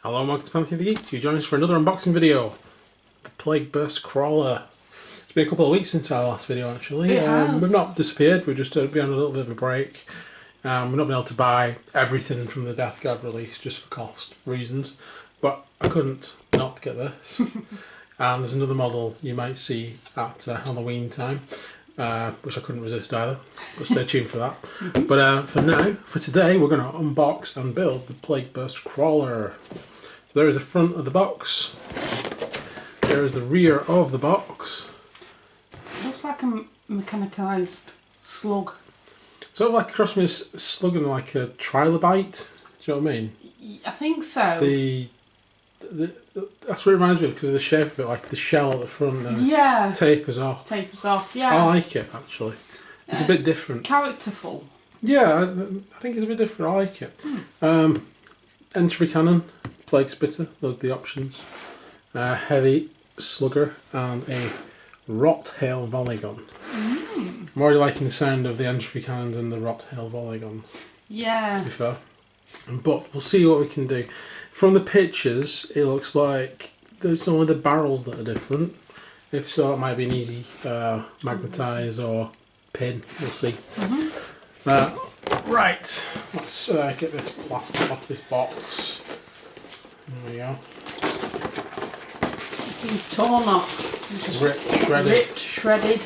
Hello and welcome to Panthy the Geek. You join us for another unboxing video. The Plague Burst Crawler. It's been a couple of weeks since our last video actually. We've not disappeared, we've just been on a little bit of a break. We've not been able to buy everything from the Death Guard release just for cost reasons. But I couldn't not get this. And there's another model you might see at Halloween time. Which I couldn't resist either, but stay tuned for that. But for today, we're going to unbox and build the Plague Burst Crawler. So there is the front of the box. There is the rear of the box. Looks like a mechanicalised slug. Sort of like a cross between a slug and like a trilobite. Do you know what I mean? I think so. That's what it reminds me of because of the shape of it, like the shell at the front and tapers off. Tapers off, yeah. I like it actually. It's a bit different. Characterful. Yeah, I think it's a bit different. I like it. Entropy cannon, plague spitter, those are the options. Heavy slugger and a rot hail volley gun. I'm already liking the sound of the entropy cannons and the rot hail volley gun. Yeah. To be fair. But we'll see what we can do. From the pictures, it looks like there's only the barrels that are different. If so, it might be an easy magnetise or pin. We'll see. Right, let's get this plastic off this box. There we go. It's been torn off. Ripped, shredded.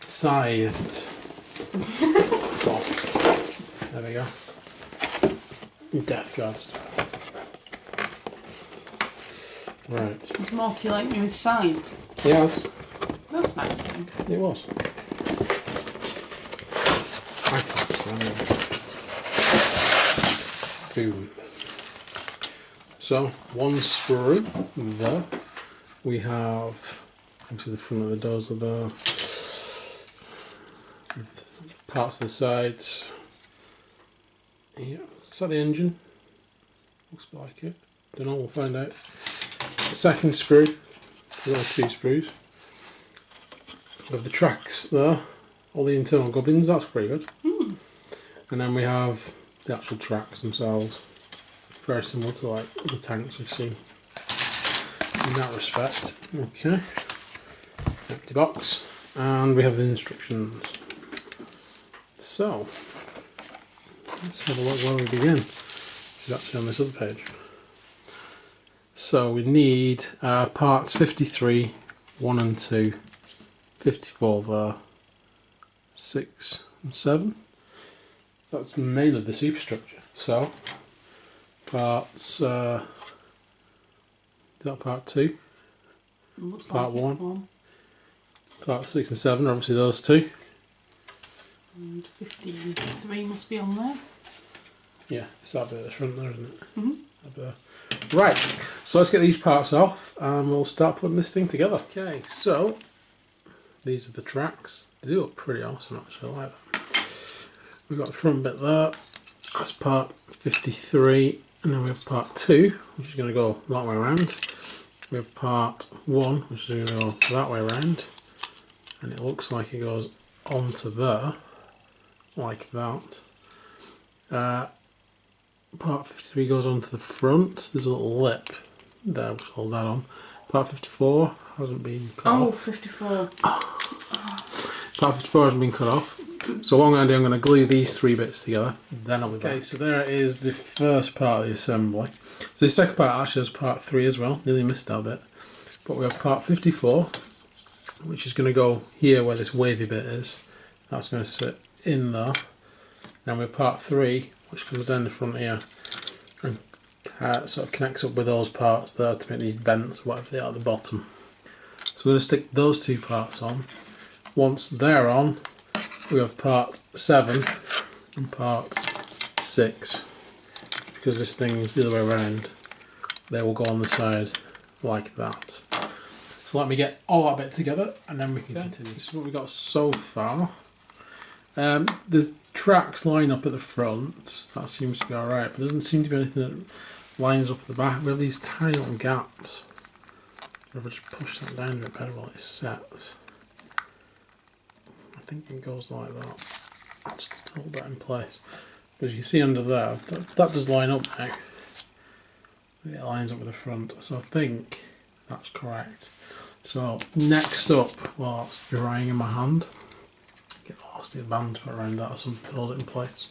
Scythed. There we go. Death Guard stuff. Right. Was Morty like me with sign? Yes. That's nice of him. It was. I can't stand it. Boom. So, one sprue there. We have, obviously the front of the doors are there. Parts of the sides. Yeah, is that the engine? Looks like it. Don't know, we'll find out. The second sprue, there are two sprues. We have the tracks there, all the internal gubbins, that's pretty good. And then we have the actual tracks themselves, very similar to like the tanks we've seen in that respect. Okay, empty box, and we have the instructions. So, let's have a look where we begin. It's actually on this other page. So we need parts 53, 1 and 2, 54 there, 6 and 7. That's mainly the superstructure. So parts, is that part 2? Part 1. Part 6 and 7 are obviously those two. And 53 must be on there. Yeah, it's that bit at the front there, isn't it? That bit there. Right, so let's get these parts off and we'll start putting this thing together. Okay, so these are the tracks. They do look pretty awesome actually, I like that. We've got the front bit there, that's part 53, and then we have part 2, which is going to go that way around. We have part 1, which is going to go that way around, and it looks like it goes onto there, like that. Part 53 goes onto the front. There's a little lip there, which hold that on. Part 54 hasn't been cut off. Oh, 54. Part 54 hasn't been cut off. So what I'm going to do, I'm going to glue these three bits together. Then I'll be back. Okay, so there is the first part of the assembly. So the second part actually has part 3 as well. Nearly missed that bit. But we have part 54, which is going to go here where this wavy bit is. That's going to sit in there. Then we have part 3, which comes down the front here and sort of connects up with those parts there to make these vents, whatever they are at the bottom. So we're going to stick those two parts on. Once they're on, we have part 7 and part 6. Because this thing's the other way around, they will go on the side like that. So let me get all that bit together and then we can continue. This is what we've got so far. There's tracks line up at the front, that seems to be alright, but there doesn't seem to be anything that lines up at the back. We have these tiny little gaps. If I just push that down a bit better while it sets. I think it goes like that. Just to hold that in place. But as you can see under there, that does line up now. It lines up with the front, so I think that's correct. So next up, while it's drying in my hand, get an elastic band to put around that or something to hold it in place.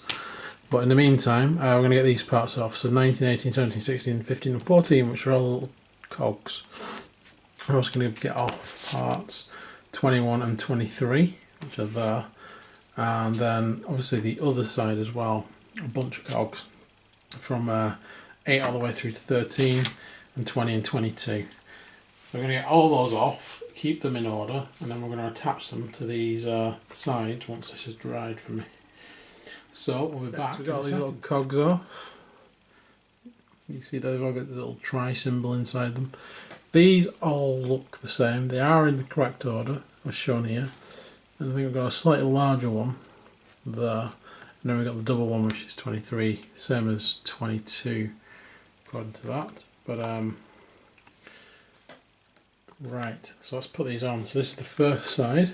But in the meantime, we're going to get these parts off. So 19, 18, 17, 16, 15 and 14, which are all little cogs. We're also going to get off parts 21 and 23, which are there. And then obviously the other side as well, a bunch of cogs from 8 all the way through to 13 and 20 and 22. We're going to get all those off, keep them in order, and then we're going to attach them to these sides once this is dried for me. So we'll be back. So we've got these little cogs off. You see they've all got this little tri symbol inside them. These all look the same. They are in the correct order, as shown here. And I think we've got a slightly larger one there. And then we've got the double one, which is 23, same as 22, according to that. But right, so let's put these on. So this is the first side,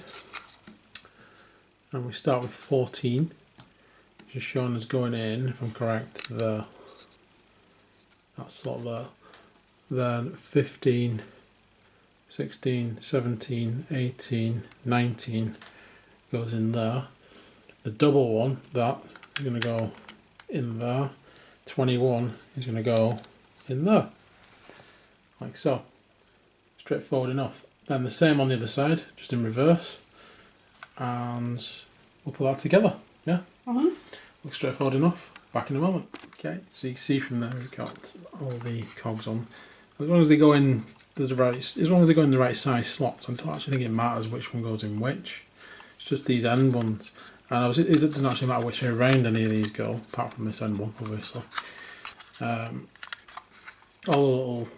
and we start with 14, which is shown as going in, if I'm correct, there. That slot there. Then 15, 16, 17, 18, 19 goes in there. The double one, that is going to go in there. 21 is going to go in there, like so. Straightforward enough. Then the same on the other side, just in reverse, and we'll put that together. Yeah. Looks straightforward enough. Back in a moment. Okay. So you can see from there we've got all the cogs on. As long as they go in the right, as long as they go in the right size slots, I don't actually think it matters which one goes in which. It's just these end ones, and obviously it doesn't actually matter which way around any of these go, apart from this end one, obviously. All the little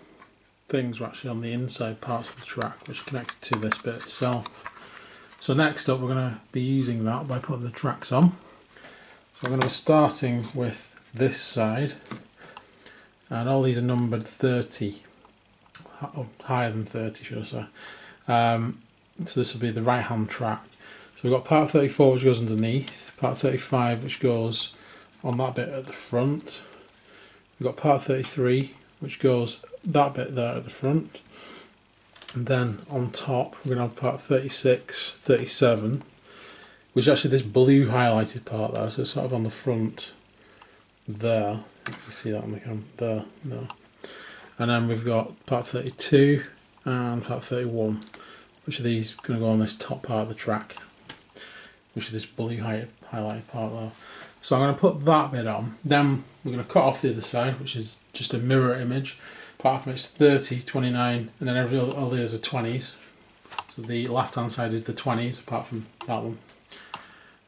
things are actually on the inside parts of the track, which are connected to this bit itself. So next up, we're going to be using that by putting the tracks on. So I'm going to be starting with this side, and all these are numbered 30. Higher than 30, should I say. So this will be the right hand track. So we've got part 34 which goes underneath, part 35 which goes on that bit at the front. We've got part 33 which goes that bit there at the front. And then on top we're going to have part 36, 37, which is actually this blue highlighted part there, so it's sort of on the front there. You can see that on the camera, there. And then we've got part 32 and part 31, which are these going to go on this top part of the track, which is this blue highlighted part there. So I'm going to put that bit on, then we're going to cut off the other side, which is just a mirror image. Apart from it's 30, 29, and then all the others are 20s. So the left hand side is the 20s, apart from that one.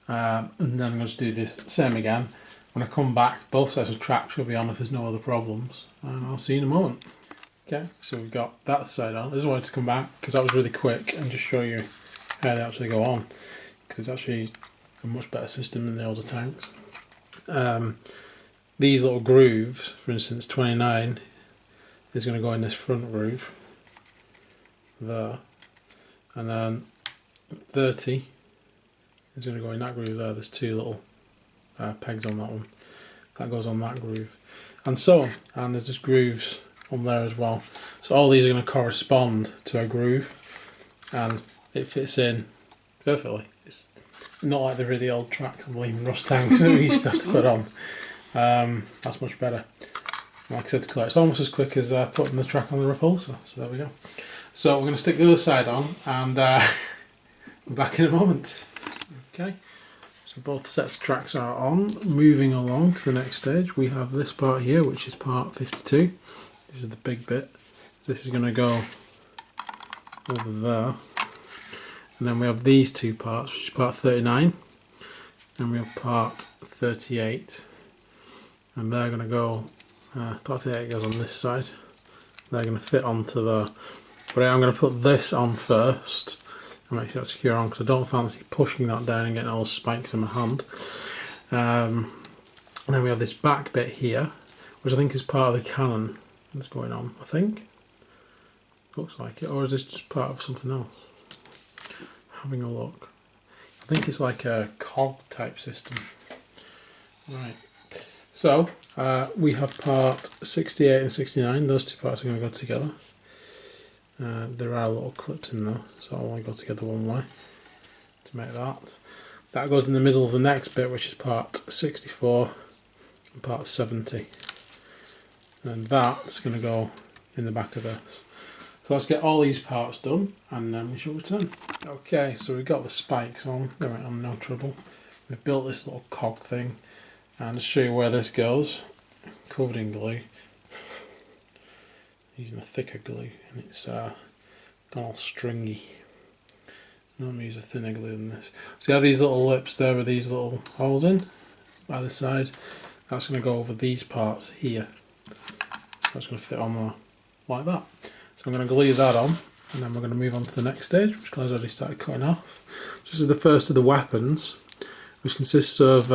And then I'm going to do this same again. When I come back, both sets of tracks will be on if there's no other problems, and I'll see you in a moment. Okay, so we've got that side on. I just wanted to come back because that was really quick and just show you how they actually go on, because it's actually a much better system than the older tanks. These little grooves, for instance, 29 is going to go in this front groove there, and then 30 is going to go in that groove there. There's two little pegs on that one. That goes on that groove, and so on. And there's just grooves on there as well. So all these are going to correspond to a groove, and it fits in perfectly. It's not like the really old tracks and even rust tanks that we used to have to put on. That's much better. Like I said to Claire, it's almost as quick as putting the track on the repulsor. So there we go. So we're going to stick the other side on, and we're back in a moment. Okay. So both sets of tracks are on. Moving along to the next stage, we have this part here, which is part 52. This is the big bit. This is going to go over there. And then we have these two parts, which is part 39. And we have part 38. And they're going to go, part 38 goes on this side. They're going to fit onto there. But I'm going to put this on first and make sure it's secure on, because I don't fancy pushing that down and getting all the spikes in my hand. And then we have this back bit here, which I think is part of the cannon that's going on, I think. Looks like it. Or is this just part of something else? Having a look. I think it's like a cog type system. Right. So We have part 68 and 69. Those two parts are going to go together. There are little clips in there, so I'll only go together one way to make that. That goes in the middle of the next bit, which is part 64 and part 70. And that's going to go in the back of this. So let's get all these parts done and then we shall return. Okay, so we've got the spikes on, they went on no trouble. We've built this little cog thing, and to show you where this goes, covered in glue. Using a thicker glue, and it's gone all stringy. I'm going to use a thinner glue than this. So you have these little lips there with these little holes in by the side. That's going to go over these parts here. That's going to fit on there like that. So I'm going to glue that on, and then we're going to move on to the next stage, which Claire's already started cutting off. So this is the first of the weapons, which consists of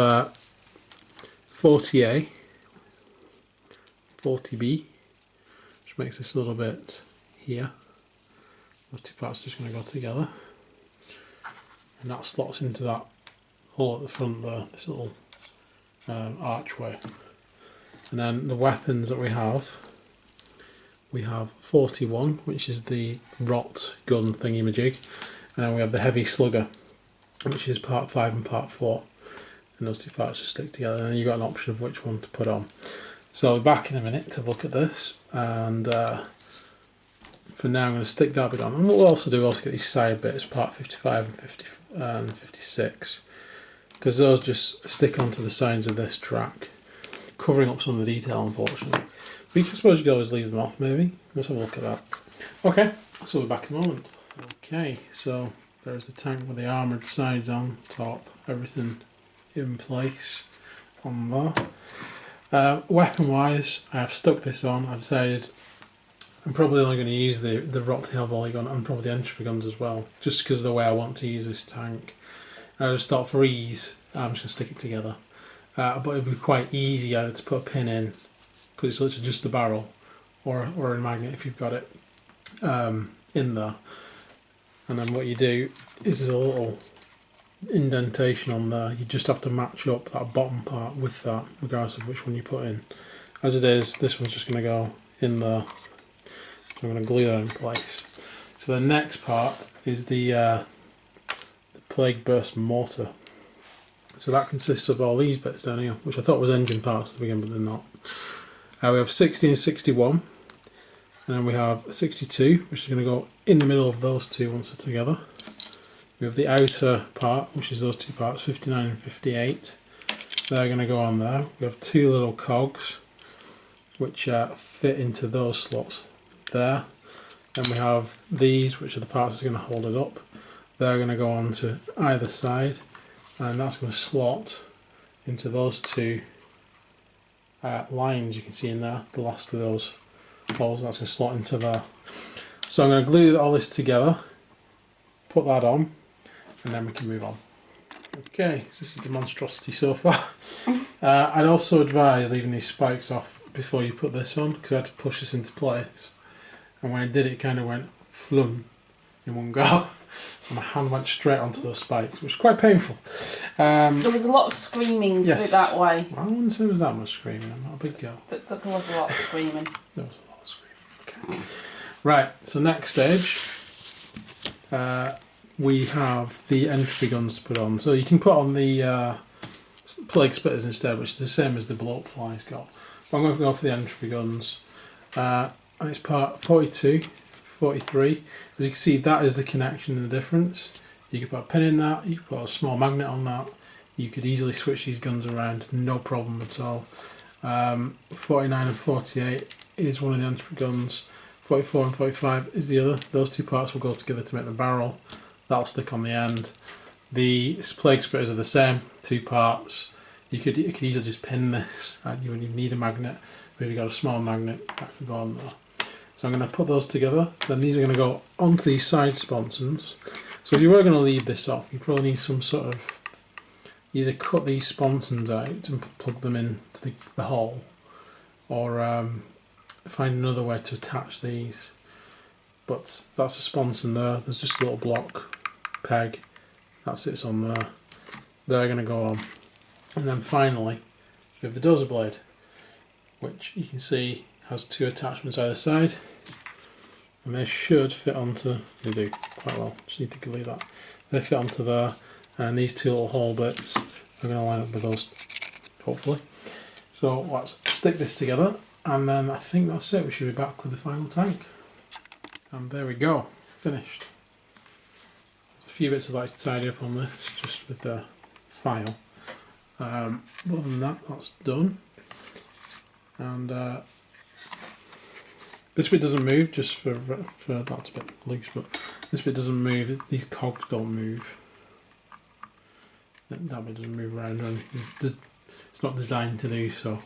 40A, 40B, which makes this a little bit here. Those two parts are just going to go together. And that slots into that hole at the front there, this little archway. And then the weapons that we have 41, which is the rot gun thingy-majig, and then we have the heavy slugger, which is part 5 and part 4. And those two parts just stick together, and then you've got an option of which one to put on. So I'll be back in a minute to look at this, and for now I'm going to stick that bit on. And what we'll also do, get these side bits, part 55 and 56, because those just stick onto the sides of this track, covering up some of the detail, unfortunately. But I suppose you could always leave them off, maybe. Let's have a look at that. Okay, so we'll be back in a moment. Okay, so there's the tank with the armoured sides on top, everything in place on there. Weapon wise, I have stuck this on. I've decided I'm probably only going to use the rot tail volley gun and probably the entropy guns as well, just because of the way I want to use this tank. And I just thought for ease, I'm just going to stick it together. But it'd be quite easy either to put a pin in, because it's literally just the barrel, or a magnet if you've got it in there. And then what you do is there's a little indentation on there. You just have to match up that bottom part with that, regardless of which one you put in. As it is, this one's just going to go in there. So I'm going to glue that in place. So the next part is the Plague Burst Mortar. So that consists of all these bits down here, which I thought was engine parts to begin with, but they're not. We have 60 and 61, and then we have 62, which is going to go in the middle of those two once they're together. We have the outer part, which is those two parts, 59 and 58. They're going to go on there. We have two little cogs, which fit into those slots there. Then we have these, which are the parts that are going to hold it up. They're going to go on to either side, and that's going to slot into those two lines you can see in there, the last of those holes. That's going to slot into there. So I'm going to glue all this together, put that on, and then we can move on. Okay, so this is the monstrosity so far. I'd also advise leaving these spikes off before you put this on, because I had to push this into place, and when I did it kind of went flum in one go. And my hand went straight onto those spikes, which was quite painful. There was a lot of screaming yes. that way. Well, I wouldn't say there was that much screaming. I'm not a big girl. But there was a lot of screaming. There was a lot of screaming. Okay. Right, so next stage, we have the entropy guns to put on. So you can put on the plague spitters instead, which is the same as the blow up fly's got. But I'm going to go for the entropy guns. And it's part 42. 43. As you can see, that is the connection and the difference. You could put a pin in that, you could put a small magnet on that, you could easily switch these guns around, no problem at all. 49 and 48 is one of the entropy guns, 44 and 45 is the other. Those two parts will go together to make the barrel, that'll stick on the end. The plague spitters are the same, two parts. You could easily just pin this, you wouldn't even need a magnet, but if you've got a small magnet, that could go on there. So I'm going to put those together, then these are going to go onto these side sponsons. So if you were going to leave this off, you probably need some sort of, either cut these sponsons out and plug them into the hole, or find another way to attach these. But that's a sponson there, there's just a little block peg, that sits on there, they're going to go on. And then finally, we have the dozer blade, which you can see has 2 attachments either side, and they should fit onto, they do quite well, just need to glue that. They fit onto there, and these 2 little hole bits are going to line up with those, hopefully. So let's stick this together, and then I think that's it. We should be back with the final tank. And there we go, finished. There's a few bits I'd like to tidy up on this, just with the file. Other than that, that's done. And this bit doesn't move, just for that's a bit loose, but this bit doesn't move. These cogs don't move. That bit doesn't move around or anything. It's not designed to do so.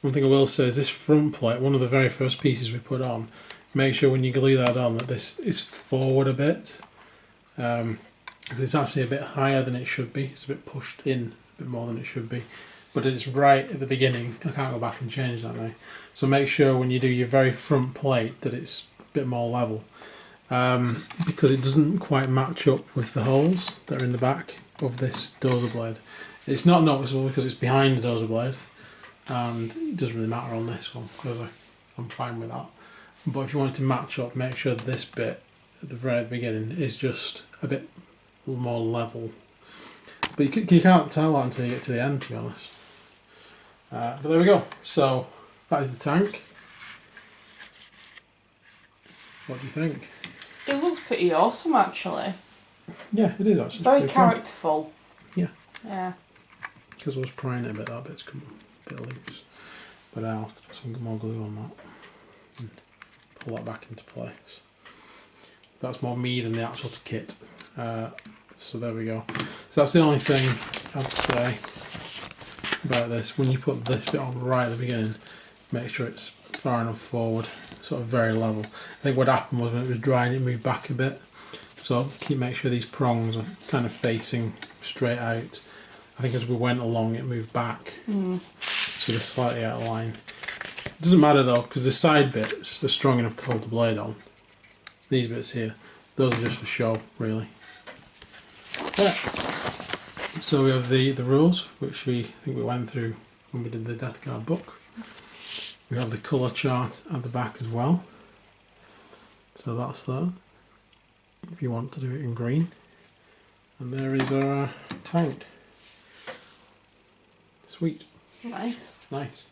One thing I will say is this front plate, one of the very first pieces we put on, make sure when you glue that on that this is forward a bit. It's actually a bit higher than it should be. It's a bit pushed in, a bit more than it should be. But it's right at the beginning. I can't go back and change that now. So make sure when you do your very front plate that it's a bit more level. Because it doesn't quite match up with the holes that are in the back of this dozer blade. It's not noticeable because it's behind the dozer blade, and it doesn't really matter on this one because I'm fine with that. But if you want it to match up, make sure that this bit at the very beginning is just a bit more level. But you can't tell that until you get to the end, to be honest. But there we go. So that is the tank. What do you think? It looks pretty awesome, actually. Yeah, it is actually. Very characterful. Yeah. Yeah. Because I was prying it a bit, that bit's come a bit loose. But I'll have to put some more glue on that and pull that back into place. That's more me than the actual kit. So there we go. So that's the only thing I'd say about this. When you put this bit on right at the beginning, make sure it's far enough forward, sort of very level. I think what happened was when it was drying, it moved back a bit. So make sure these prongs are kind of facing straight out. I think as we went along, it moved back, so they're slightly out of line. It doesn't matter though, because the side bits are strong enough to hold the blade on. These bits here, those are just for show, really. Yeah. So we have the rules, which I think we went through when we did the Death Guard book. We have the colour chart at the back as well. So that's there, if you want to do it in green. And there is our tank. Sweet. Nice. Nice.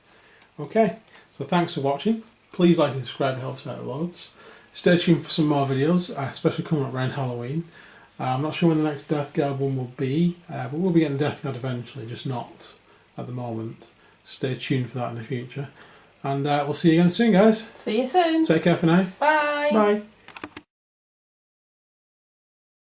Okay, so thanks for watching. Please like and subscribe, it helps out loads. Stay tuned for some more videos, especially coming up around Halloween. I'm not sure when the next Death Guard one will be, but we'll be getting Death Guard eventually, just not at the moment. Stay tuned for that in the future. And we'll see you again soon, guys. See you soon. Take care for now. Bye. Bye.